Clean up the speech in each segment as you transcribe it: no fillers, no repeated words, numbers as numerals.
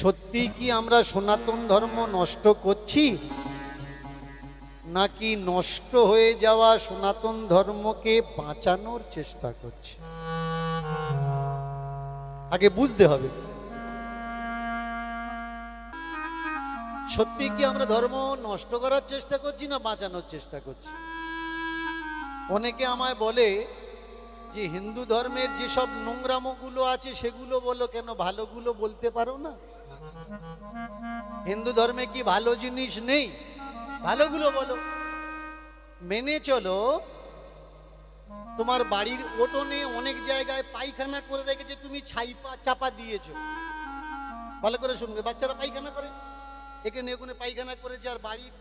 সত্যি কি আমরা সনাতন ধর্ম নষ্ট করছি, নাকি নষ্ট হয়ে যাওয়া সনাতন ধর্মকে বাঁচানোর চেষ্টা করছি? আগে বুঝতে হবে সত্যি কি আমরা ধর্ম নষ্ট করার চেষ্টা করছি না বাঁচানোর চেষ্টা করছি। অনেকে আমায় বলে যে হিন্দু ধর্মের যেসব নোংরামোগুলো আছে সেগুলো বলো, কেন ভালোগুলো বলতে পারো না? হিন্দু ধর্মে কি ভালো জিনিস নেই? ভালোগুলো বলো। মেনে চলো তোমার বাড়ির উঠোনে অনেক জায়গায় পায়খানা করে রেখেছে, তুমি চাপা দিয়েছো। ভালো করে শুনবে, বাচ্চারা পায়খানা করে, এখানে ওখানে পায়খানা করেছে, আর বাড়ির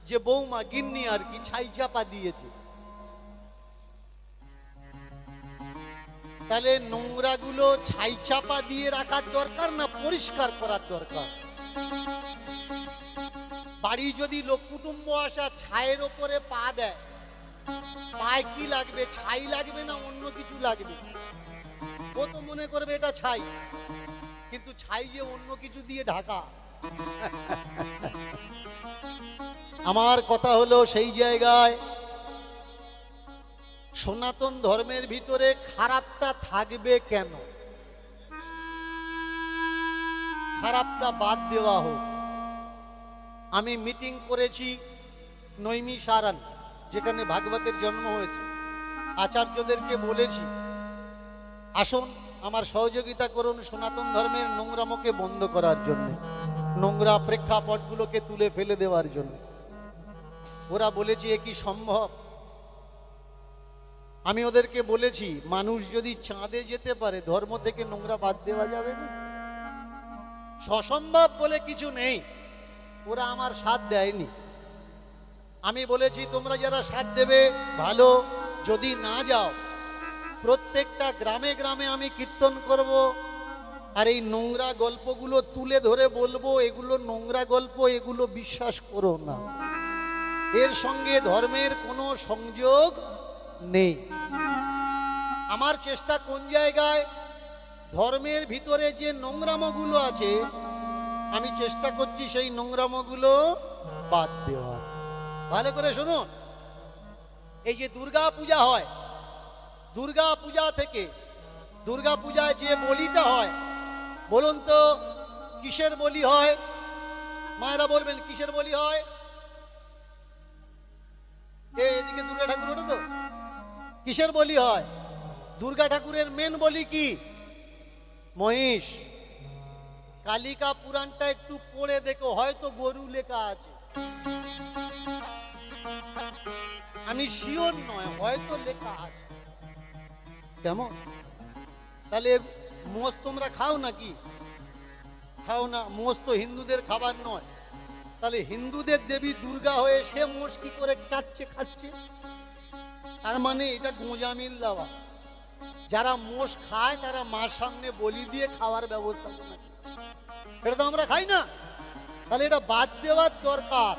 যে বৌমা গিন্নি আর কি ছাই চাপা দিয়েছে। তাহলে নোংরাগুলো ছাই চাপা দিয়ে রাখার দরকার না পরিষ্কার করার দরকার? বাড়ি যদি লোক কুটুম্ব আসা ছায়ের ওপরে পা দেয়, পায়ে কি লাগবে? ছাই লাগবে না অন্য কিছু লাগবে? ও তো মনে করবে এটা ছাই, কিন্তু ছাই যে অন্য কিছু দিয়ে ঢাকা। আমার কথা হলো সেই জায়গায় সনাতন ধর্মের ভিতরে খারাপটা থাকবে কেন? খারাপটা বাদ দেওয়া হোক। আমি মিটিং করেছি নৈমিষারণ, যেখানে ভাগবতের জন্ম হয়েছে। আচার্যদেরকে বলেছি আসুন আমার সহযোগিতা করুন সনাতন ধর্মের নোংরামোকে বন্ধ করার জন্য, নোংরা প্রেক্ষাপটগুলোকে তুলে ফেলে দেওয়ার জন্য। ওরা বলেছে এ কি সম্ভব? আমি ওদেরকে বলেছি মানুষ যদি চাঁদে যেতে পারে, ধর্ম থেকে নোংরা বাদ দেওয়া যাবে না? অসম্ভব বলে কিছু নেই। ওরা আমার সাথ দেয়নি। আমি বলেছি তোমরা যারা সাথ দেবে ভালো, যদি না যাও প্রত্যেকটা গ্রামে গ্রামে আমি কীর্তন করব, আর এই নোংরা গল্পগুলো তুলে ধরে বলবো এগুলো নোংরা গল্প, এগুলো বিশ্বাস করো না, এর সঙ্গে ধর্মের কোনো সংযোগ নেই। আমার চেষ্টা কোন জায়গায়? ধর্মের ভিতরে যে নোংরামোগুলো আছে আমি চেষ্টা করছি সেই নোংরামোগুলো বাদ দেওয়ার। ভালো করে শুনুন, এই যে দুর্গা পূজা হয়, দুর্গা পূজা থেকে দুর্গা পূজায় যে বলিটা হয়, বলুন তো কিসের বলি হয়? মায়েরা বলবেন কিসের বলি হয়? এদিকে দুর্গা ঠাকুর ওঠে তো, কিসের বলি হয়? দুর্গা ঠাকুরের মেন বলি কি? মহিষ। কালিকা পুরাণটা একটু পড়ে দেখো, হয়তো গরু লেখা আছে, আমি শিওর নয়, হয়তো লেখা আছে। কেমন? তাহলে মোষ তোমরা খাও নাকি? খাও না। মোষ তো হিন্দুদের খাবার নয়। তাহলে হিন্দুদের দেবী দুর্গা হয়ে সে মোষ কি করে কাটছে খাচ্ছে? তার মানে এটা গোঁজামিল দেওয়া। যারা মোষ খায় তারা মার সামনে বলি দিয়ে খাওয়ার ব্যবস্থা করে, এটা তো আমরা খাই না। তাহলে এটা বাদ দেওয়ার দরকার।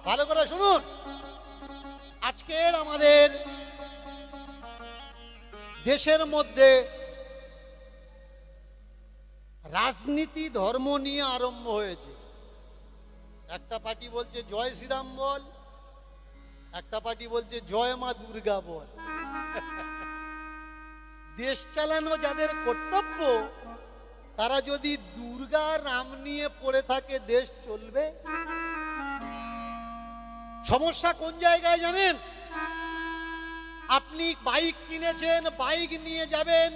ভালো করে শুনুন, আজকের আমাদের দেশের মধ্যে রাজনীতি ধর্ম নিয়ে আরম্ভ হয়েছে। একটা পার্টি বলছে জয় শ্রীরাম বল, একটা পার্টি বলছে জয় মা দুর্গা বল। দেশ চালানো যাদের কর্তব্য, তারা যদি দুর্গা রাম নিয়ে পড়ে থাকে দেশ চলবে? সমস্যা কোন জায়গায় জানেন? আপনি বাইক কিনেছেন, বাইক নিয়ে যাবেন,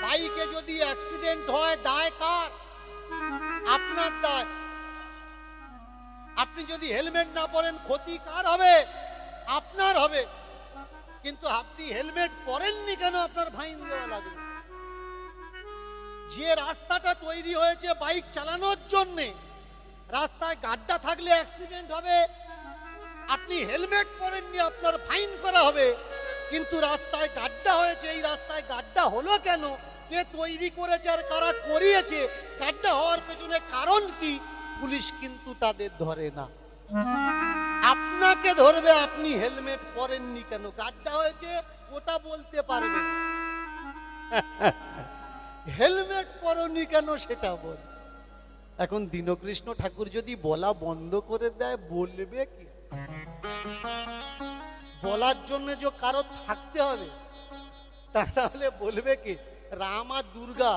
বাইকে যদি অ্যাক্সিডেন্ট হয় দায় কার? আপনার দায়। আপনি যদি হেলমেট না পরেন ক্ষতি কার হবে? আপনার হবে। কিন্তু আপনি হেলমেট পরেননি কেন আপনার ফাইন দেওয়া লাগবে? যে রাস্তাটা তৈরি হয়েছে বাইক চালানোর জন্য, রাস্তায় গাড্ডা থাকলে অ্যাক্সিডেন্ট হবে, আপনি হেলমেট পরেননি আপনার ফাইন করা হবে। কিন্তু রাস্তায় গাড্ডা হয়েছে, এই রাস্তায় গাড্ডা হলো কেন? কে তৈরি করেছে আর কারা করিয়েছে? গাড্ডা হওয়ার পেছনে কারণ কি? পুলিশ কিন্তু তাদের ধরে না, আপনাকে ধরবে। আপনি হেলমেট পরেননি কেন? গাড্ডা হয়েছে ওটা বলতে পারবে, হেলমেট পরনি কেন সেটা বল। এখন দীনকৃষ্ণ ঠাকুর যদি বলা বন্ধ করে দেয়, বলবে কি? বলার জন্য যে কারো থাকতে হবে, তাহলে বলবে কি? রাম আর দুর্গা,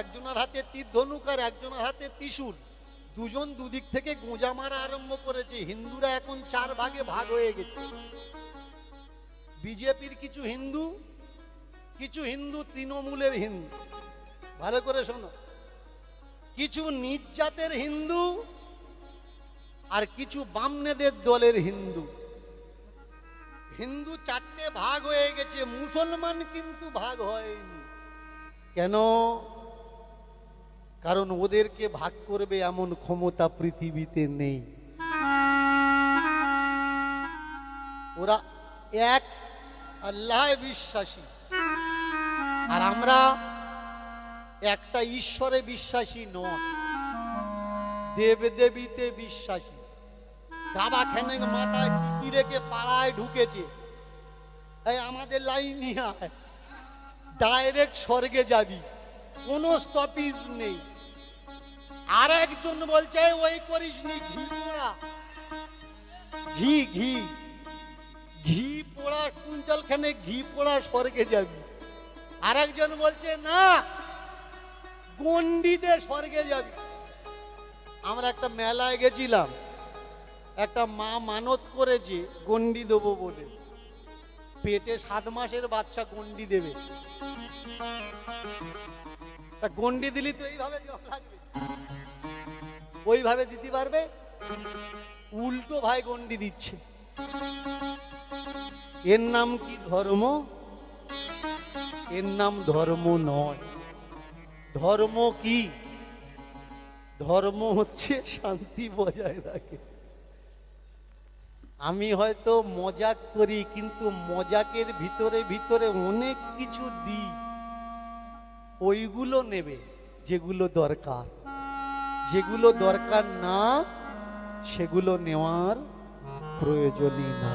একজনের হাতে তীর ধনুক আর একজনের হাতে ত্রিশূল, দুজন দুদিক থেকে গোঁজা মারা আরম্ভ করেছে। হিন্দুরা এখন 4 ভাগে ভাগ হয়ে গেছে। বিজেপির কিছু হিন্দু তৃণমূলের হিন্দু, ভালো করে শোনো, কিছু নিজ জাতের হিন্দু আর কিছু বামনেদের দলের হিন্দু। হিন্দু 4টে ভাগ হয়ে গেছে, মুসলমান কিন্তু ভাগ হয়নি। কেন? কারণ ওদেরকে ভাগ করবে এমন ক্ষমতা পৃথিবীতে নেই। ওরা এক আল্লাহ বিশ্বাসী, আর আমরা একটা ঈশ্বরে বিশ্বাসী নয়, দেবদেবীতে বিশ্বাসী। গাবা খেনে মাথায় টিকি রেখে পাড়ায় ঢুকেছে, এই আমাদের লাইন নিয়ে আয়, ডাইরেক্ট স্বর্গে যাবি, কোনো স্টপিজ নেই। আর একজন বলছে ওই করিস নি, ঘি পোড়া, ঘি ঘি ঘি পোড়া, কুইন্টাল খানে ঘি পোড়া, স্বর্গে যাবি। আর একজন বলছে না, গন্ডি দে স্বর্গে যাবি। আমরা একটা মেলায় গেছিলাম, একটা মা মানত করেছে গন্ডি দেবো বলে, পেটে 7 মাসের বাচ্চা গন্ডি দেবে। তা গন্ডি দিলি তো এইভাবে দেওয়া লাগবে, ওইভাবে দিতে পারবে? উল্টো ভাই গন্ডি দিচ্ছে। এর নাম কি ধর্ম? এর নাম ধর্ম নয়। ধর্ম কি? ধর্ম হচ্ছে শান্তি বজায় রাখে। আমি হয়তো মজাক করি, কিন্তু মজাকের ভিতরে ভিতরে অনেক কিছু দিই। ওইগুলো নেবে যেগুলো দরকার, যেগুলো দরকার না সেগুলো নেওয়ার প্রয়োজনই না।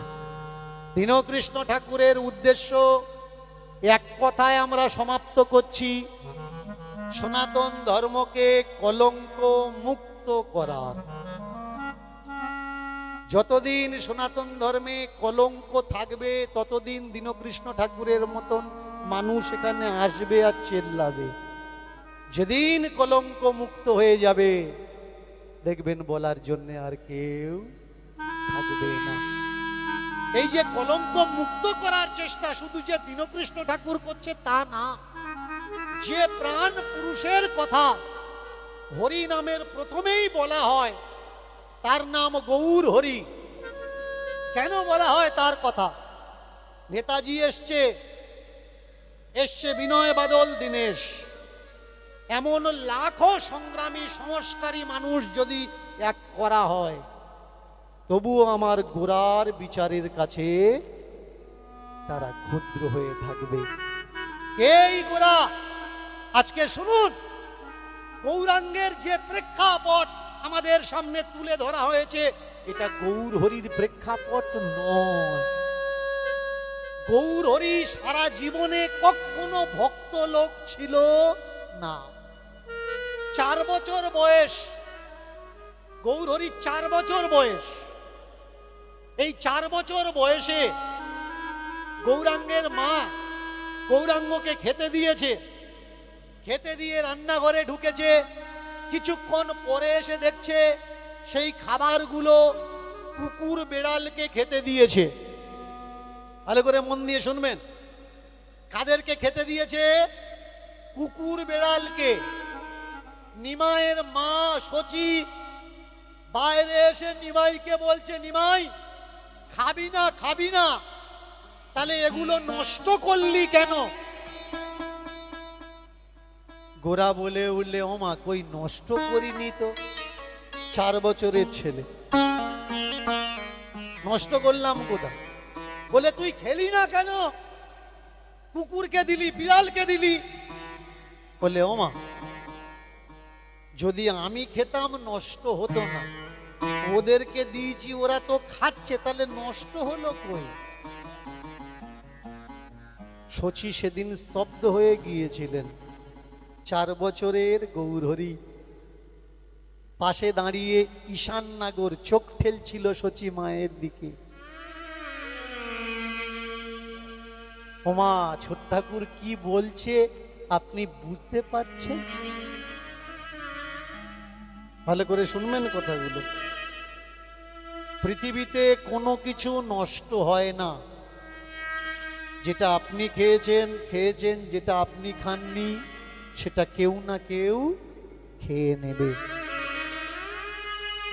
দীনকৃষ্ণ ঠাকুরের উদ্দেশ্য এক কথায় আমরা সমাপ্ত করছি, সনাতন ধর্মকে কলঙ্ক মুক্ত করার। যতদিন সনাতন ধর্মে কলঙ্ক থাকবে, ততদিন দীনকৃষ্ণ ঠাকুরের মতন মানুষ এখানে আসবে আর চেল্লাবে। যেদিন কলঙ্ক মুক্ত হয়ে যাবে, দেখবেন বলার জন্য আর কেউ থাকবে না। এই যে কলঙ্ক মুক্ত করার চেষ্টা শুধু যে দীনকৃষ্ণ ঠাকুর করছে তা না। যে প্রাণ পুরুষের কথা হরি নামের প্রথমেই বলা হয়, তার নাম গৌর হরি। কেন বলা হয় তার কথা? নেতাজি এসছে বিনয় বাদল দীনেশ, এমন লাখো সংগ্রামী সংস্কারী মানুষ যদি এক করা হয়, তবুও আমার গোরার বিচারের কাছে তারা ক্ষুদ্র হয়ে থাকবে। এই গোরা, আজকে শুনুন, গৌরাঙ্গের যে প্রেক্ষাপট আমাদের সামনে তুলে ধরা হয়েছে, এটা গৌর হরির প্রেক্ষাপট নয়। গৌর হরি সারা জীবনে কখনো ভক্ত লোক ছিল না। 4 বছর বয়স, গৌর হরির 4 বছর বয়স। এই 4 বছর বয়সে গৌরাঙ্গের মা গৌরাঙ্গকে খেতে দিয়েছে, খেতে দিয়ে রান্নাঘরে ঢুকেছে। কিছুক্ষণ পরে এসে দেখছে সেই খাবারগুলো কুকুর বেড়ালকে খেতে দিয়েছে। ভালো করে মন দিয়ে শুনবেন, কাদেরকে খেতে দিয়েছে? কুকুর বেড়ালকে। নিমাইয়ের মা সচি বাইরে এসে নিমাইকে বলছে, নিমাই খাবি না, খাবি না, তাহলে এগুলো নষ্ট করলি কেন? গোরা বলে উঠলে, ও মা, কই নষ্ট করিনি তো, 4 বছরের ছেলে, নষ্ট করলাম কোথায়? বলে তুই খেলি না কেন? কুকুরকে দিলি, বিড়ালকে দিলি। বলে, ও মা, যদি আমি খেতাম নষ্ট হতো না, ওদেরকে দিয়েছি, ওরা তো খাচ্ছে, তাহলে নষ্ট হলো কই? শচী সেদিন স্তব্ধ হয়ে গিয়েছিলেন। 4 বছরের গৌরহরি পাশে দাঁড়িয়ে ঈশান নাগর চোখ ঠেলছিল সচি মায়ের দিকে। ওমা, ছোট ঠাকুর কি বলছে আপনি বুঝতে পারছেন? ভালো করে শুনবেন কথাগুলো। পৃথিবীতে কোনো কিছু নষ্ট হয় না। যেটা আপনি খেয়েছেন, যেটা আপনি খাননি সেটা কেউ না কেউ খেয়ে নেবে।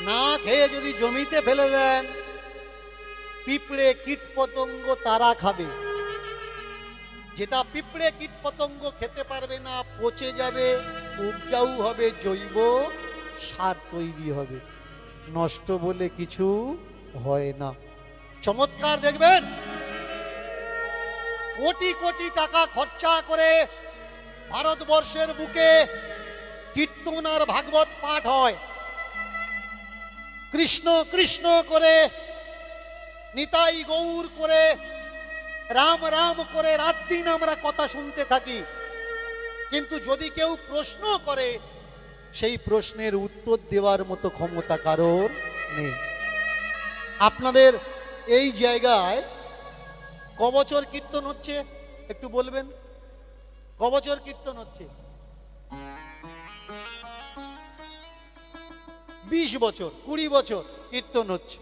না খেয়ে যদি জমিতে ফেলে দেন, পিঁপড়ে কীট পতঙ্গ তারা খাবে। যেটা পিঁপড়ে কীট পতঙ্গ খেতে পারবে না, পচে যাবে, উপজাউ হবে, জৈব সার তৈরি হবে। নষ্ট বলে কিছু হয় না। চমৎকার দেখবেন, কোটি কোটি টাকা খরচা করে ভারতবর্ষের বুকে কীর্তন আর ভাগবত পাঠ হয়। কৃষ্ণ কৃষ্ণ করে, নিতাই গৌর করে, রাম রাম করে রাত দিন আমরা কথা শুনতে থাকি। কিন্তু যদি কেউ প্রশ্ন করে, সেই প্রশ্নের উত্তর দেওয়ার মতো ক্ষমতা কারোর নেই। আপনাদের এই জায়গায় কবছর কীর্তন হচ্ছে একটু বলবেন? কবছর কীর্তন হচ্ছে 20 বছর, 20 বছর কীর্তন হচ্ছে।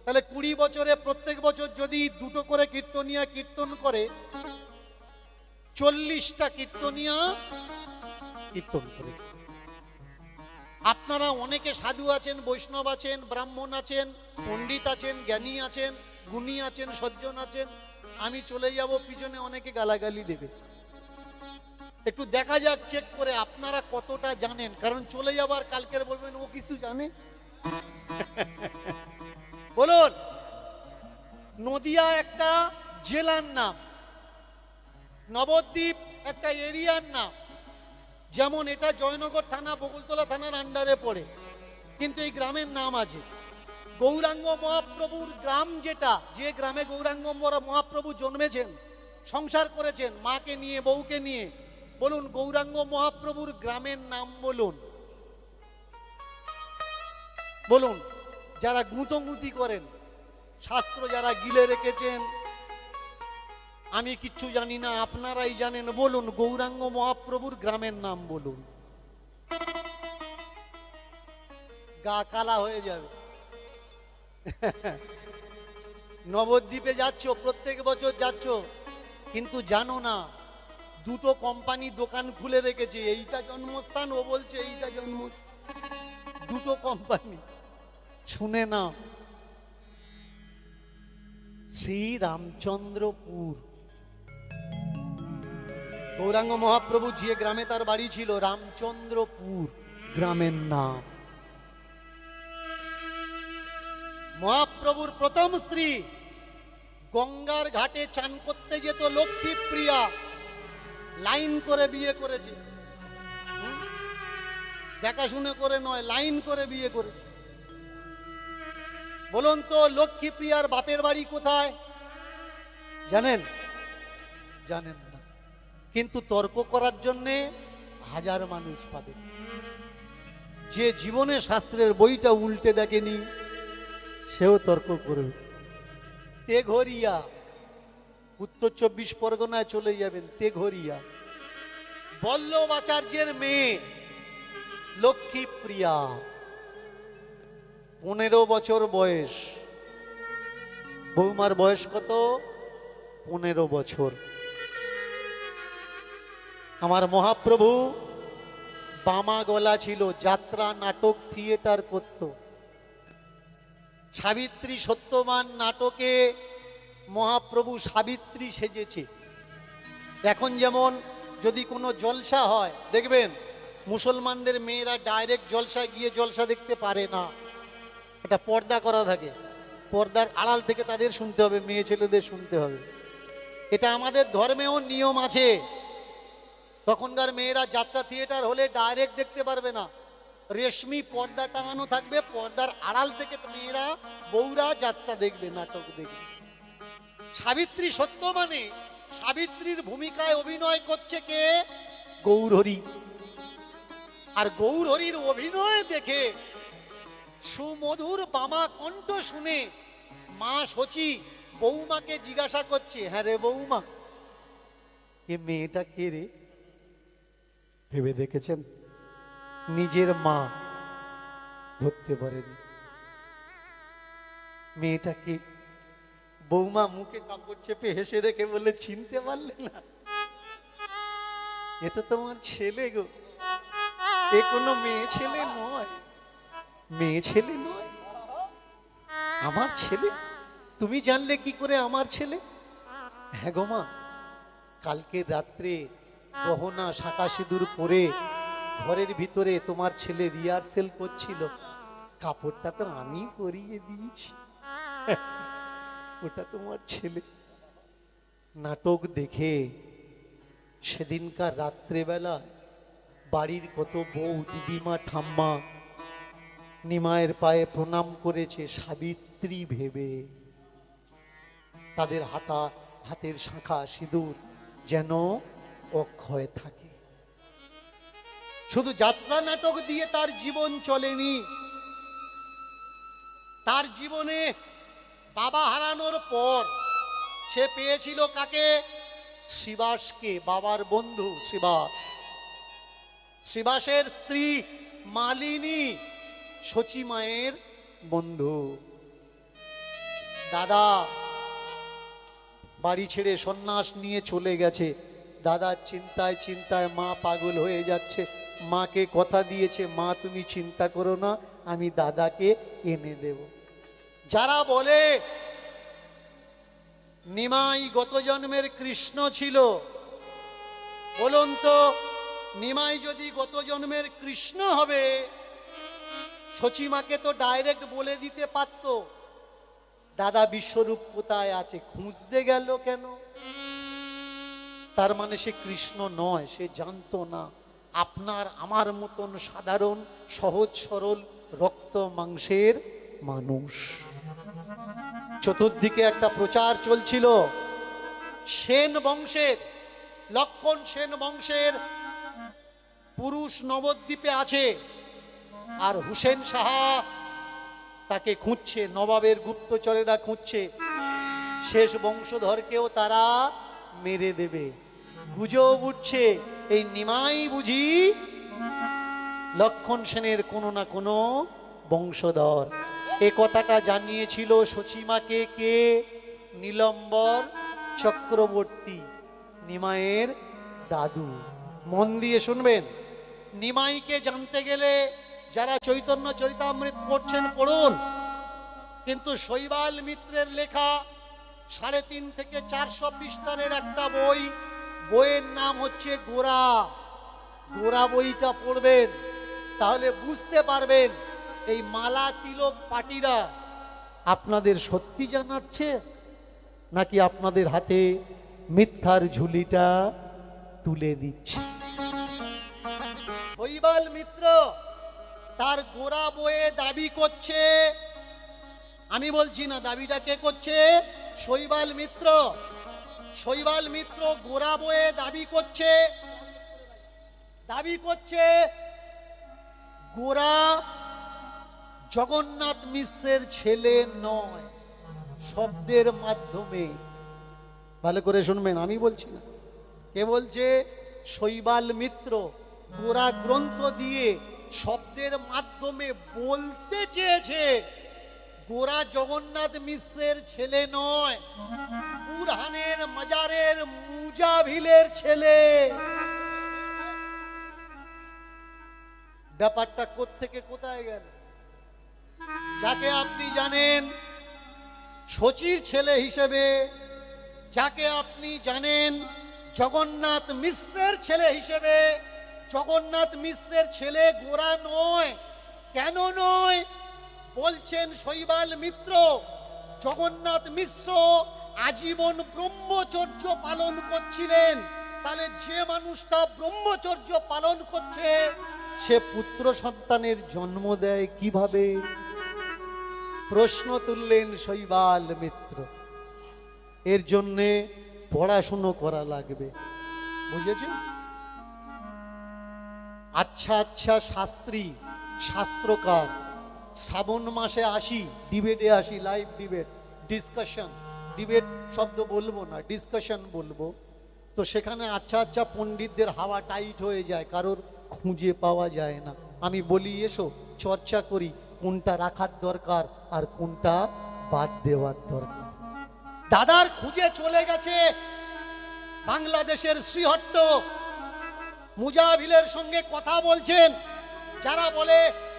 তাহলে 20 বছরে প্রত্যেক বছর যদি দুটো করে কীর্তনিয়া কীর্তন করে, 40টা কীর্তনিয়া কীর্তন করে। আপনারা অনেকে সাধু আছেন, বৈষ্ণব আছেন, ব্রাহ্মণ আছেন, পণ্ডিত আছেন, জ্ঞানী আছেন, গুণী আছেন, সজ্জন আছেন। আমি চলে যাব, পিছনে অনেকে গালাগালি দেবে। একটু দেখা যাক চেক করে আপনারা কতটা জানেন। কারণ চলে যাবার কালকের বলবেন ও কিছু জানে। বলুন, নদিয়া একটা জেলার নাম, নবদ্বীপ একটা এরিয়ার নাম। যেমন এটা জয়নগর থানা, বকুলতলা থানার আন্ডারে পড়ে, কিন্তু এই গ্রামের নাম আছে গৌরাঙ্গ মহাপ্রভুর গ্রাম। যেটা, যে গ্রামে গৌরাঙ্গ মহাপ্রভু জন্মেছেন, সংসার করেছেন মাকে নিয়ে, বউকে নিয়ে। বলুন, গৌরাঙ্গ মহাপ্রভুর গ্রামের নাম বলুন। বলুন, যারা গুঁতোগুঁতি করেন, শাস্ত্র যারা গিলে রেখেছেন, আমি কিচ্ছু জানি না আপনারাই জানেন, বলুন গৌরাঙ্গ মহাপ্রভুর গ্রামের নাম বলুন। গা কালা হয়ে যাবে। নবদ্বীপে যাচ্ছ, প্রত্যেক বছর যাচ্ছ, কিন্তু জানো না দুটো কোম্পানি দোকান খুলে রেখেছে। এইটা জন্মস্থান, ও বলছে এইটা জন্মস্থান। দুটো কোম্পানি। শুনে না, শ্রী রামচন্দ্রপুর। গৌরাঙ্গ মহাপ্রভু যে গ্রামে তার বাড়ি ছিল, রামচন্দ্রপুর গ্রামের নাম। মহাপ্রভুর প্রথম স্ত্রী গঙ্গার ঘাটে চান করতে যেত লক্ষ্মী প্রিয়া, লাইন করে বিয়ে করেছে। দেখাশুনে করে নয়, লাইন করে বিয়ে করেছে। বলুন তো, লক্ষ্মী প্রিয়ার বাপের বাড়ি কোথায় জানেন? জানেন না, কিন্তু তর্ক করার জন্যে হাজার মানুষ পাবে। যে জীবনে শাস্ত্রের বইটা উল্টে দেখেনি, সেও তর্ক করবে। তেঘরিয়া, উত্তর 24 পরগনায় চলে যাবেন। তেঘরিয়া, বল্লভ আচার্যের মেয়ে লক্ষ্মী প্রিয়া, 15 বছর বয়স। বৌমার বয়স কত? 15 বছর। আমার মহাপ্রভু বামা গলা ছিল, যাত্রা, নাটক, থিয়েটার করত। সাবিত্রী সত্যবান নাটকে মহাপ্রভু সাবিত্রী সেজেছে। এখন যেমন যদি কোনো জলসা হয়, দেখবেন মুসলমানদের মেয়েরা ডাইরেক্ট জলসা গিয়ে জলসা দেখতে পারে না, এটা পর্দা করা থাকে। পর্দার আড়াল থেকে তাদের শুনতে হবে, মেয়ে ছেলেদের শুনতে হবে। এটা আমাদের ধর্মেও নিয়ম আছে। তখনকার মেয়েরা যাত্রা থিয়েটার হলে ডাইরেক্ট দেখতে পারবে না, রেশমি পর্দা টাঙানো থাকবে, পর্দার আড়াল থেকে মেয়েরা, বউরা যাত্রা দেখবে, নাটক দেখবে। সাবিত্রী সত্য মানে সাবিত্রীর ভূমিকায় অভিনয় করছে কে? গৌরহরি। আর গৌরহরির অভিনয় দেখে সুমধুর বামা কণ্ঠ শুনে মা শচী বৌমাকে জিজ্ঞাসা করছে, হ্যাঁ রে বৌমা, এ মেয়েটা কে রে? ভেবে দেখেছেন? নিজের মা ধরতে পারেনি। মেয়েটা কে? বৌমা মুখে কাপড় চেপে হেসে রেখে বলে, চিনতে পারলে না? এ তো তোমার ছেলে গো। এ কোনো মেয়ে ছেলে নয়, মেয়ে ছেলে নয়, আমার ছেলে। তুমি জানলে কি করে আমার ছেলে? হ্যাঁ গো মা, কালকে রাত্রে গহনা শাঁখা সিঁদুর পরে ঘরের ভিতরে তোমার ছেলে রিহার্সেল করছিল, কাপড়টা তো আমি পরিয়ে দিয়েছি। ওটা তোমার ছেলে। নাটক দেখে সেদিনকার রাত্রেবেলা বাড়ির কত বউ, দিদিমা, ঠাম্মা নিমায়ের পায়ে প্রণাম করেছে সাবিত্রী ভেবে। তাদের হাতের শাঁখা সিঁদুর যেন অক্ষয় থাকে। শুধু যাত্রা নাটক দিয়ে তার জীবন চলেনি। তার জীবনে বাবা হারানোর পর সে পেয়েছিল কাকে? শিবাসকে, বাবার বন্ধু শিবাস। শিবাসের স্ত্রী মালিনী শচী মায়ের বন্ধু। দাদা বাড়ি ছেড়ে সন্ন্যাস নিয়ে চলে গেছে। দাদার চিন্তায় চিন্তায় মা পাগল হয়ে যাচ্ছে। মাকে কথা দিয়েছে, মা তুমি চিন্তা করো না, আমি দাদাকে এনে দেব। যারা বলে নিমাই গত জন্মের কৃষ্ণ ছিল, বলুন তো নিমাই যদি গত জন্মের কৃষ্ণ হবে, শচী মাকে তো ডাইরেক্ট বলে দিতে পারত, দাদা বিশ্বরূপ কোথায় আছে, খুঁজতে গেল কেন? তার মানে সে কৃষ্ণ নয়, সে জানতো না। আপনার আমার মতন সাধারণ সহজ সরল রক্ত মাংসের মানুষ। চতুর্দিকে একটা প্রচার চলছিল সেন বংশের, লক্ষণ সেন বংশের পুরুষ নবদ্বীপে আছে, আর হুসেন সাহা তাকে খুঁজছে, নবাবের গুপ্তচরেরা খুঁজছে, শেষ বংশধরকেও তারা মেরে দেবে। গুজব উঠছে এই নিমাই বুঝি লক্ষণ সেনের কোনো না কোনো বংশধর। এ কথাটা জানিয়েছিল শচীমাকে কে? নীলম্বর চক্রবর্তী, নিমাইয়ের দাদু। মন দিয়ে শুনবেন, নিমাইকে জানতে গেলে যারা চৈতন্য চরিতামৃত পড়ছেন পড়ুন, কিন্তু শৈবাল মিত্রের লেখা 3.5 থেকে 400 পৃষ্ঠার একটা বই, বইয়ের নাম হচ্ছে গোরা। গোরা বইটা পড়বেন, তাহলে বুঝতে পারবেন এই মালা তিলক পাটিরা আপনাদের সত্যি জানাচ্ছে নাকি আপনাদের হাতে মিথ্যার ঝুলিটা তুলে দিচ্ছে। শৈবাল মিত্র তার গোরা বইয়ে দাবি করছে, আমি বলছি না, দাবিটা কে করছে? শৈবাল মিত্র। শৈবাল মিত্র গোরা বইয়ে দাবি করছে গোরা জগন্নাথ মিশ্রের ছেলে নয়। শব্দের মাধ্যমে, ভালো করে শুনবেন, আমি বলছি না, কে বলছে? শৈবাল মিত্র গোরা গ্রন্থ দিয়ে শব্দের মাধ্যমে বলতে চেয়েছে গোরা জগন্নাথ মিশ্রের ছেলে নয়, বুরহানের মাজারের মুজাভিলের ছেলে। ব্যাপারটা কোত্থেকে কোথায় গেল? যাকে আপনি জানেন শচীর ছেলে হিসেবে, যাকে আপনি জানেন জগন্নাথ মিশ্রের ছেলে হিসেবে, জগন্নাথ মিশ্রের ছেলে গোরা নয়। কেন নয়? বলছেন শৈবাল মিত্র, জগন্নাথ মিশ্র আজীবন ব্রহ্মচর্য পালন করছিলেন। তাহলে যে মানুষটা ব্রহ্মচর্য পালন করছে সে পুত্র সন্তানের জন্ম দেয় কিভাবে? প্রশ্ন তুললেন শৈবাল মিত্র। এর জন্যে পড়াশুনো করা লাগবে, বুঝেছেন? আচ্ছা আচ্ছা শাস্ত্রী, শাস্ত্রকার শ্রাবণ মাসে আসি, ডিবেটে আসি, লাইভ ডিবেট, ডিসকাশন, ডিবেট শব্দ বলবো না, ডিসকাশন বলবো। তো সেখানে আচ্ছা আচ্ছা পণ্ডিতদের হাওয়া টাইট হয়ে যায়, কারোর খুঁজে পাওয়া যায় না। আমি বলি এসো চর্চা করি কোনটা রাখার দরকার আর কোনটা বাদ দেওয়ার দরকার। দাদার খুঁজে চলে গেছে বাংলাদেশের শ্রীহট্ট, মুজাহিলের সঙ্গে কথা বলছেন। যারা বলে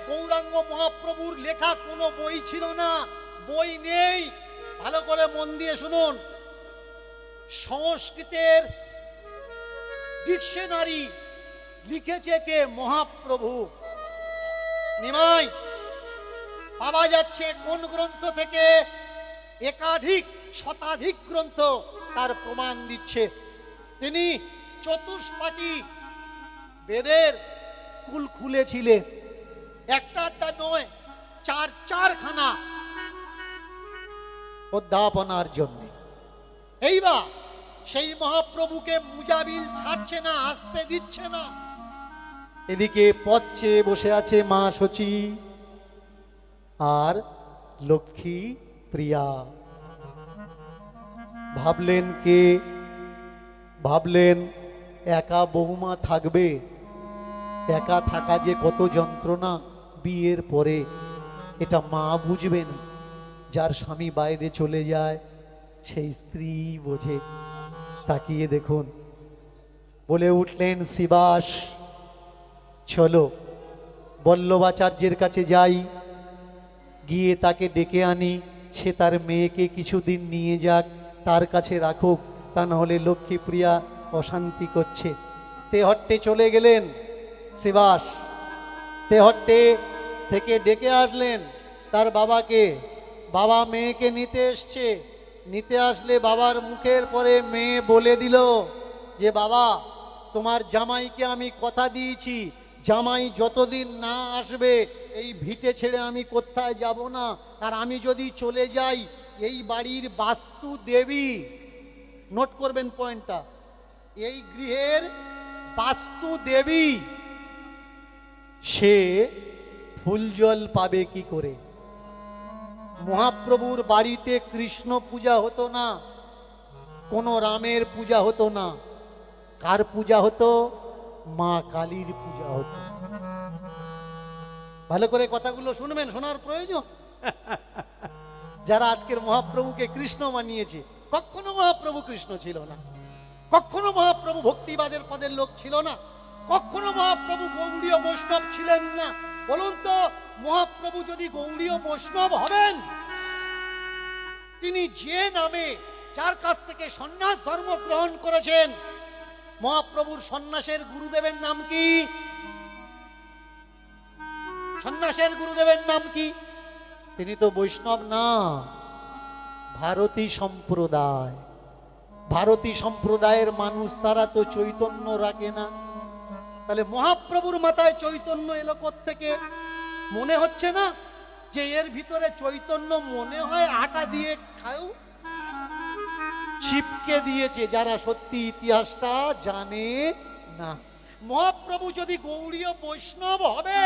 গৌরাঙ্গ মহাপ্রভুর লেখা কোনো বই ছিল না, বই নেই, ভালো করে মন দিয়ে শুনুন। সংস্কৃতের ডিকশনারি লিখেছে কে? মহাপ্রভু। নিমাই পাওয়া যাচ্ছে কোন গ্রন্থ থেকে? একাধিক শতাধিক গ্রন্থ তার প্রমাণ দিচ্ছে। তিনি চতুষ্পাঠী বেদের স্কুল খুলেছিলেন, একটা নয়, চারখানা অধ্যাপনার জন্য। এইবার সেই মহাপ্রভুকে মুজাবিল ছাড়ছে না, আসতে দিচ্ছে না। এদিকে পথ চেয়ে বসে আছে মা সচি আর লক্ষ্মী প্রিয়া। ভাবলেন কে? ভাবলেন একা বৌমা থাকবে, একা থাকা যে কত যন্ত্রণা বিয়ের পরে, এটা মা বুঝবে না। যার স্বামী বাইরে চলে যায় সেই স্ত্রী বোঝে। তাকিয়ে দেখুন, বলে উঠলেন শ্রীবাস চলো বল্লভাচার্যের কাছে যাই, গিয়ে তাকে ডেকে আনি, সে তার মেয়েকে কিছুদিন নিয়ে যাক, তার কাছে রাখুক, তা নাহলে লক্ষ্মীপ্রিয়া অশান্তি করছে। তেহট্টে চলে গেলেন শ্রীবাস, তেহট্টে থেকে ডেকে আসলেন তার বাবাকে। বাবা মেয়েকে নিতে এসছে, নিতে আসলে বাবার মুখের পরে মেয়ে বলে দিল যে বাবা তোমার জামাইকে আমি কথা দিয়েছি, জামাই যতদিন না আসবে এই ভিটে ছেড়ে আমি কোথায় যাব না। আর আমি যদি চলে যাই এই বাড়ির বাস্তু দেবী, নোট করবেন পয়েন্টটা, এই গৃহের বাস্তু দেবী সে ফুল জল পাবে কি করে? মহাপ্রভুর বাড়িতে কৃষ্ণ পূজা হতো না, কোনো রামের পূজা হতো না। কার পূজা হতো? মা কালীর পূজা হতো। ভালো করে কথাগুলো শুনবেন, শোনার প্রয়োজন। যারা আজকের মহাপ্রভুকে কৃষ্ণ মানিয়েছে, কখনো মহাপ্রভু কৃষ্ণ ছিল না, কখনো মহাপ্রভু ভক্তিবাদের পদের লোক ছিল না, কখনো মহাপ্রভু গৌড়ীয় বৈষ্ণব ছিলেন না। বলুন তো, মহাপ্রভু যদি গৌড়ীয় বৈষ্ণব হবেন, তিনি যে নামে যার কাছ থেকে সন্ন্যাস ধর্ম গ্রহণ করেছেন, মহাপ্রভুর সন্ন্যাসের গুরুদেবের নাম কি? সন্ন্যাসের গুরুদেবের নাম কি? তিনি তো বৈষ্ণব না, ভারতী সম্প্রদায়। ভারতী সম্প্রদায়ের মানুষ, তারা তো চৈতন্য রাখে না। তাহলে মহাপ্রভুর মাথায় চৈতন্য এলো কোত্থেকে? মনে হচ্ছে না যে এর ভিতরে চৈতন্য? মনে হয় আটা দিয়ে খাও, ছিপকে দিয়েছে, যারা সত্যি ইতিহাসটা জানে না। মহাপ্রভু যদি গৌড়ীয় বৈষ্ণব হবে,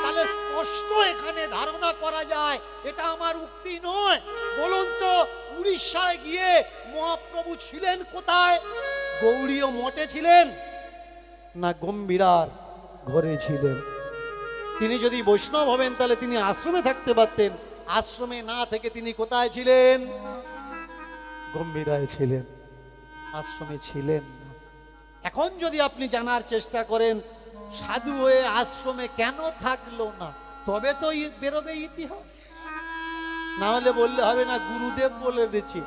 তাহলে স্পষ্ট এখানে ধারণা করা যায়, এটা আমার উক্তি নয়। বলুন তো, উড়িষ্যায় গিয়ে মহাপ্রভু ছিলেন কোথায়? গৌড়ীয় মঠে ছিলেন না গম্ভীরার ঘরে ছিলেন? তিনি যদি বৈষ্ণব হবেন তাহলে তিনি আশ্রমে থাকতে পারতেন। আশ্রমে না থেকে তিনি কোথায় ছিলেন? গম্ভীরায় ছিলেন, আশ্রমে ছিলেন না। এখন যদি আপনি জানার চেষ্টা করেন সাধু হয়ে আশ্রমে কেন থাকলো না, তবে তো বেরোবে ইতিহাস। না হলে বললে হবে না গুরুদেব বলে দিচ্ছে।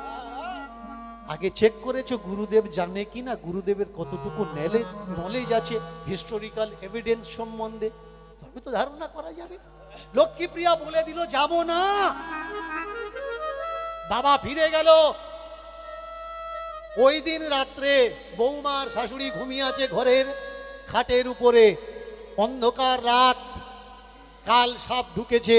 আগে চেক করেছো গুরুদেব জানে কি না, গুরুদেবের কতটুকু নলেজ আছে হিস্টোরিক্যাল এভিডেন্স সম্বন্ধে, তবে তো ধারণা করা যাবে। লক্ষ্মীপ্রিয়া বলে দিল যাব না। বাবা ফিরে গেল। ওই দিন রাত্রে বৌমার শাশুড়ি ঘুমিয়ে আছে ঘরের খাটের উপরে, অন্ধকার রাত, কাল সাপ ঢুকেছে।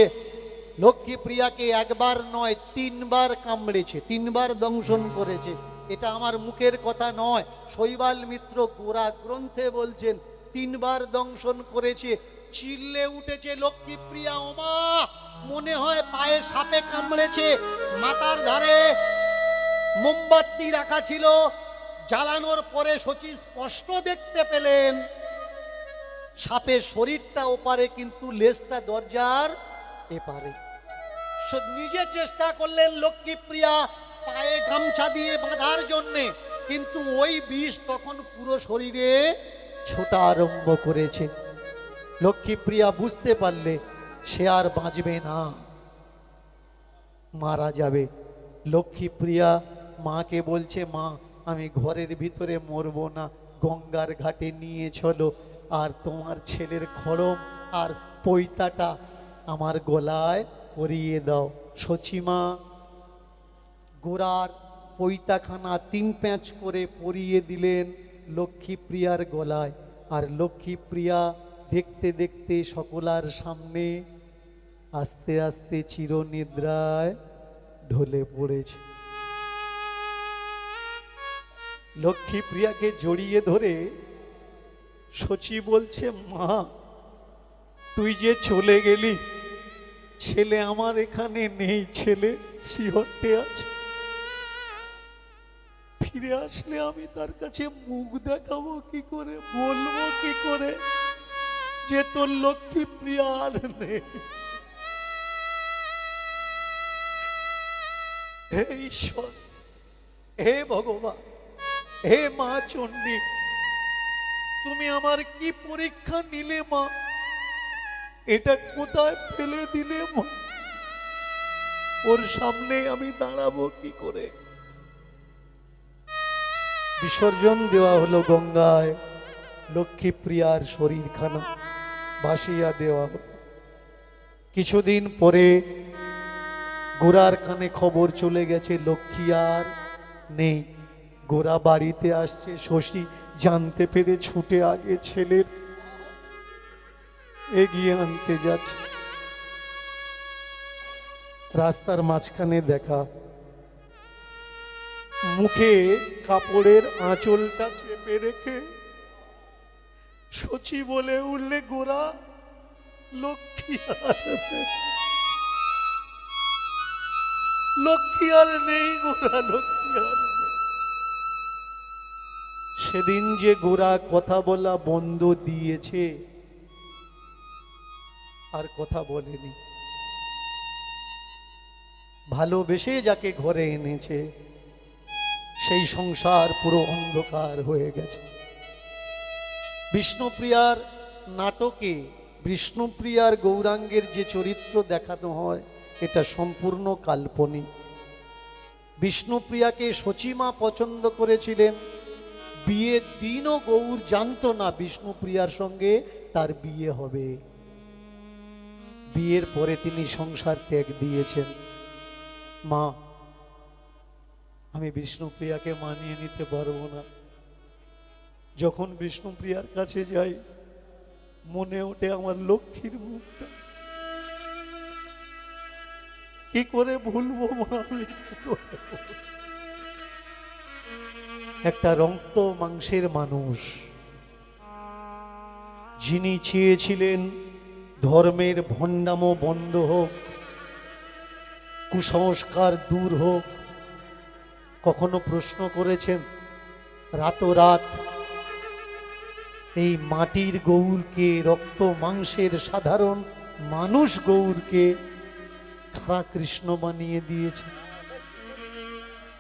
লক্ষ্মীপ্রিয়াকে একবার নয় 3 বার কামড়েছে, 3 বার দংশন করেছে। এটা আমার মুখের কথা নয়, শৈবাল মিত্র গোরা গ্রন্থে বলছেন 3 বার দংশন করেছে। চিল্লে উঠেছে লক্ষ্মীপ্রিয়া, ওমা মনে হয় পায়ে সাপে কামড়েছে। মাথার ধারে মোমবাতি রাখা ছিল, জ্বালানোর পরে শচী স্পষ্ট দেখতে পেলেন সাপের শরীরটা ওপারে, কিন্তু লেজটা দরজার এপারে। নিজে চেষ্টা করলেন লক্ষ্মীপ্রিয়া পায়ে গামছা দিয়ে বাঁধার জন্যে, কিন্তু ওই বিষ তখন পুরো শরীরে ছোটা আরম্ভ করেছে। লক্ষ্মীপ্রিয়া বুঝতে পারলে সে আর বাঁচবে না, মারা যাবে। লক্ষ্মীপ্রিয়া মাকে বলছে, মা আমি ঘরের ভিতরে মরবো না, গঙ্গার ঘাটে নিয়ে চলো, আর তোমার ছেলের খড়ম আর পৈতাটা আমার গলায় পরিয়ে দাও। সচিমা গোড়ার পৈতাখানা 3 প্যাঁচ করে পরিয়ে দিলেন লক্ষ্মীপ্রিয়ার গলায়। আর লক্ষ্মীপ্রিয়া দেখতে দেখতে সকলার সামনে আস্তে আস্তে চিরনিদ্রায় ঢলে পড়েছে। লক্ষ্মীপ্রিয়াকে জড়িয়ে ধরে সচী বলছে, মা তুই যে চলে গেলি, ছেলে আমার এখানে নেই, ছেলে শ্রীহট্টে আছে, ফিরে আসলে আমি তার কাছে মুখ দেখাবো কি করে, বলবো কি করে যে তোর লক্ষ্মীপ্রিয়া আর নেই। হে ঈশ্বর, হে ভগবান, হে মা চণ্ডী, তুমি আমার কি পরীক্ষা নিলে মা, এটা কোথায় ফেলে দিলে মা, ওর সামনে আমি দাঁড়াবো কি করে। বিসর্জন দেওয়া হলো গঙ্গায়, লক্ষ্মীপ্রিয়ার শরীরখানা ভাসিয়া দেওয়া হলো। কিছুদিন পরে গোরার কানে খবর চলে গেছে লক্ষ্মী আর নেই। গোরা বাড়িতে আসছে, শশী জানতে পেরে ছুটে আগে ছেলের এগিয়ে আনতে যাচ্ছে। রাস্তার মাঝখানে দেখা, মুখে কাপড়ের আঁচলটা চেপে রেখে শচী বলে উঠলে, গোরা লক্ষ্মী আর নেই, লক্ষ্মী আর নেই, গোরা লক্ষ্মী আর নেই। সেদিন যে গোরা কথা বলা বন্ধ দিয়েছে, আর কথা বলেনি। ভালোবেসে যাকে ঘরে এনেছে সেই সংসার পুরো অন্ধকার হয়ে গেছে। বিষ্ণুপ্রিয়ার নাটকে বিষ্ণুপ্রিয়ার গৌরাঙ্গের যে চরিত্র দেখানো হয় এটা সম্পূর্ণ কাল্পনিক। বিষ্ণুপ্রিয়াকে সচিমা পছন্দ করেছিলেন, বিয়ের দিনও গৌর জানতো না বিষ্ণুপ্রিয়ার সঙ্গে তার বিয়ে হবে। বিয়ের পরে তিনি সংসার ত্যাগ দিয়েছেন। মা আমি বিষ্ণুপ্রিয়াকে মানিয়ে নিতে পারবো না। যখন বিষ্ণুপ্রিয়ার কাছে যাই মনে ওঠে আমার লক্ষ্মীর মুখটা, কি করে ভুলবো মা, আমি কি করে। একটা রক্ত মাংসের মানুষ যিনি চেয়েছিলেন ধর্মের ভণ্ডামো বন্ধ হোক, কুসংস্কার দূর হোক, কখনো প্রশ্ন করেছেন রাতোরাত এই মাটির গৌরকে, রক্ত মাংসের সাধারণ মানুষ গৌরকে কারা কৃষ্ণ বানিয়ে দিয়েছে,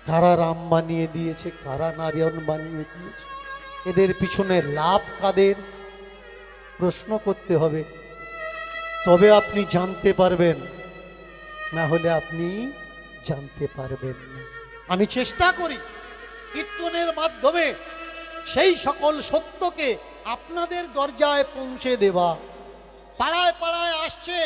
কারা রাম বানিয়ে দিয়েছে, কারা নারায়ণ বানিয়ে দিয়েছে, এদের পিছনে লাভ কাদের? প্রশ্ন করতে হবে, তবে আপনি জানতে পারবেন, না হলে আপনি জানতে পারবেন না। আমি চেষ্টা করি কীর্তনের মাধ্যমে সেই সকল সত্যকে আপনাদের দরজায় পৌঁছে দেওয়া। পাড়ায় পাড়ায় আসছে,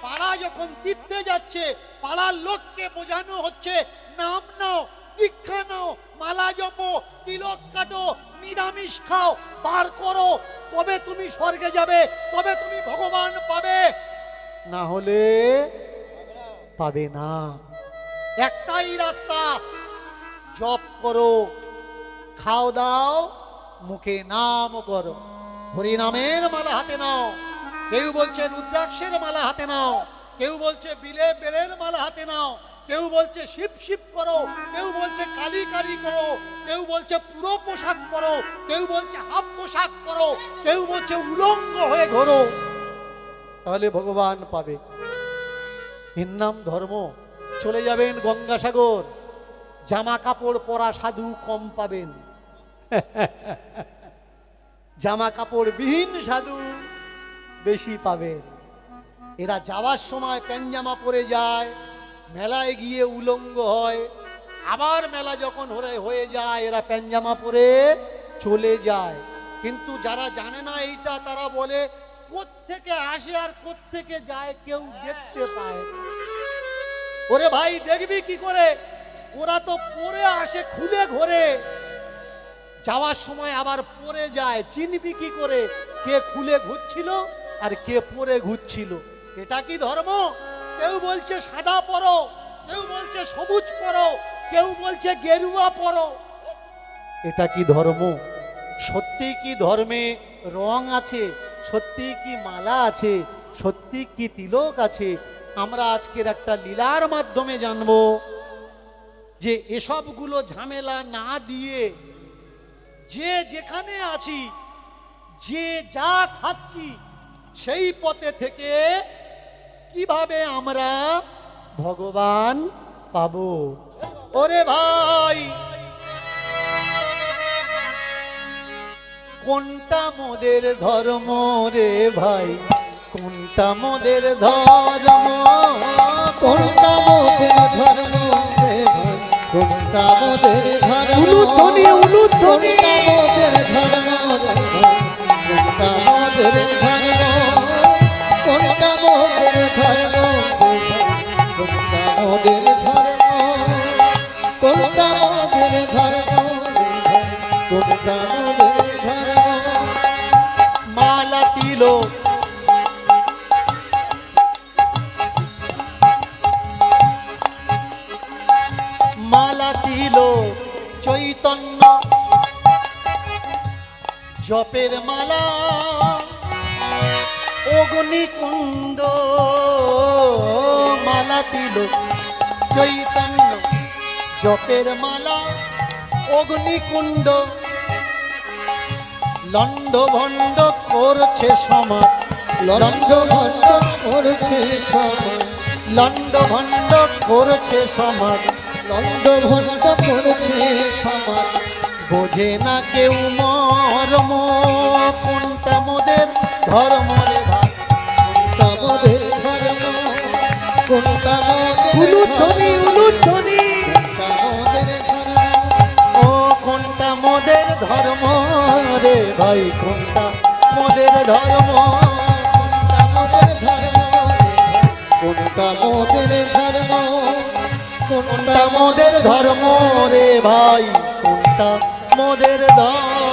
পাড়া যখন তীর্থে যাচ্ছে পাড়ার লোককে বোঝানো হচ্ছে নাম নাও, দীক্ষা নাও, মালা জপো, তিলক কাটো, নিরামিষ খাও, বার করো, তবে তুমি স্বর্গে যাবে, তবে তুমি ভগবান পাবে, না হলে পাবে না। একটাই রাস্তা, জপ করো, খাও দাও, মুখে নাম করো, হরি নামের মালা হাতে নাও, কেউ বলছে রুদ্রাক্ষের মালা হাতে নাও, কেউ বলছে বিলে বেলের মালা হাতে নাও, কেউ বলছে শিব শিব করো, কেউ বলছে কালী কালী করো, কেউ বলছে পুরো পোশাক পরো, কেউ বলছে হাফ পোশাক পরো, কেউ বলছে উলঙ্গ হয়ে ঘোরো, তাহলে ভগবান পাবে। এর নাম ধর্ম? চলে যাবেন গঙ্গাসাগর, জামা কাপড় পরা সাধু কম পাবেন, জামা কাপড় বিহীন সাধু বেশি পাবেন। এরা যাওয়ার সময় প্যান্ট-জামা পরে যায়, মেলায় গিয়ে উলঙ্গ হয়, আবার মেলা যখন হয়ে যায় এরা প্যান্ট-জামা পরে চলে যায়। কিন্তু যারা জানে না এইটা, তারা বলে কোত্থেকে আসে আর কোত্থেকে যায় কেউ দেখতে পায় না। ওরে ভাই, দেখবি কি করে? ওরা তো পরে আসে খুলে ঘোরে, যাওয়ার সময় আবার পরে যায়, চিনবি কি করে কে খুলে ঘুরছিল আর কে পরে ঘুরছিল? এটা কি ধর্ম? কেউ বলছে সাদা পরো, কেউ বলছে সবুজ পরো, কেউ বলছে গেরুয়া পরো। এটা কি ধর্ম? সত্যি কি ধর্মে রং আছে? সত্যি কি মালা আছে? সত্যি কি তিলক আছে? আমরা আজকের একটা লীলার মাধ্যমে জানবো যে এসবগুলো ঝামেলা না দিয়ে যে যেখানে আছি, যে যা খাচ্ছি, সেই পথে থেকে কিভাবে আমরা ভগবান পাবো। ওরে ভাই, কোনটা মোদের ধর্ম রে ভাই? কোনটা মোদের ধর্ম? কোনটা মোদের ধর্ম রে ভাই? কোনটা মোদের ধর্ম? উলুধ্বনি, উলুধ্বনি। কোনটা মোদের ধর্ম রে ভাই? কোনটা মোদের ধর্ম? কোনটা মোদের ধর্ম রে ভাই? কোনটা মোদের ধর্ম? কোনটা মোদের ধর্ম রে ভাই? কোনটা মোদের ধর্ম? মালা তিলক, মালা তিলক চৈতন্য, জপের মালা অগ্নিকুণ্ড। মালা তিলক চৈতন্য, জপের মালা অগ্নিকুণ্ড। লণ্ড ভণ্ড করছে সমাজ, লণ্ড ভণ্ড করছে সমাজ, লণ্ড ভণ্ড করছে সমাজ। লণ্ড ভণ্ড করছে সমাজ। বোঝে না কেউ মর্ম, কোনটা মোদের ধর্ম রে ভাই? কোনটা মোদের ধর্ম? কোনটা মোদের উলুধ্বনি, উলুধ্বনি। কোনটা মোদের ধর্ম? ও কোনটা মোদের ধর্ম রে ভাই? কোনটা মোদের ধর্ম? কোনটা মোদের ধর্ম? কোনটা মোদের ধর্ম রে ভাই? কোনটা মোদের ধর্ম?